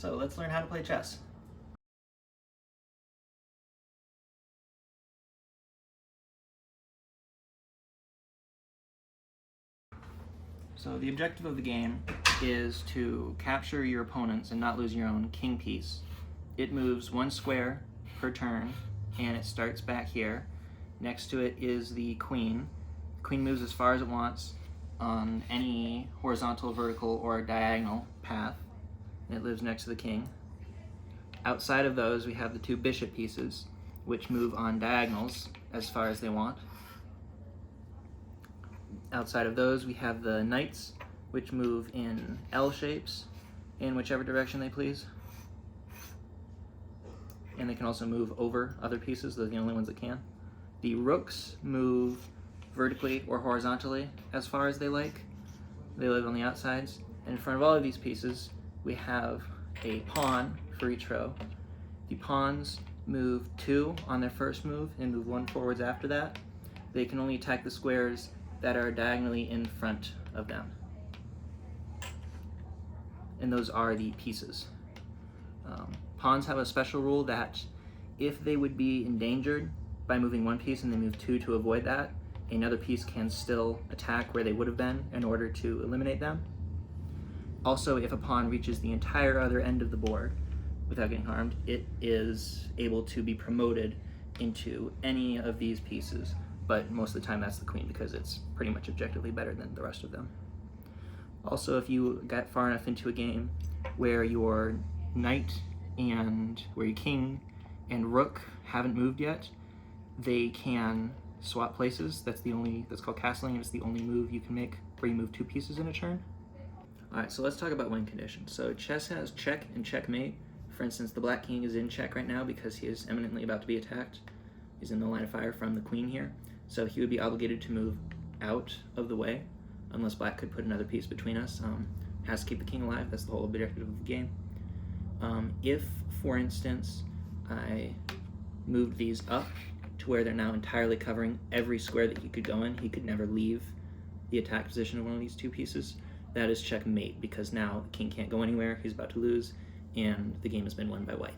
So let's learn how to play chess. So the objective of the game is to capture your opponents and not lose your own king piece. It moves one square per turn, and it starts back here. Next to it is the queen. The queen moves as far as it wants on any horizontal, vertical, or diagonal path, and it lives next to the king. Outside of those, we have the two bishop pieces, which move on diagonals as far as they want. Outside of those, we have the knights, which move in L shapes in whichever direction they please. And they can also move over other pieces. Those are the only ones that can. The rooks move vertically or horizontally as far as they like. They live on the outsides. And in front of all of these pieces, we have a pawn for each row. The pawns move 2 on their first move and move 1 forwards after that. They can only attack the squares that are diagonally in front of them. And those are the pieces. Pawns have a special rule that if they would be endangered by moving one piece and they move 2 to avoid that, another piece can still attack where they would have been in order to eliminate them. Also, if a pawn reaches the entire other end of the board without getting harmed, it is able to be promoted into any of these pieces. But most of the time that's the queen because it's pretty much objectively better than the rest of them. Also, if you got far enough into a game where your knight and where your king and rook haven't moved yet, they can swap places. That's called castling, and it's the only move you can make where you move 2 pieces in a turn. Alright, so let's talk about win conditions. So chess has check and checkmate. For instance, the black king is in check right now because he is imminently about to be attacked. He's in the line of fire from the queen here. So he would be obligated to move out of the way unless black could put another piece between us. Has to keep the king alive. That's the whole objective of the game. If, for instance, I moved these up to where they're now entirely covering every square that he could go in, he could never leave the attack position of one of these 2 pieces. That is checkmate because now the king can't go anywhere, he's about to lose, and the game has been won by white.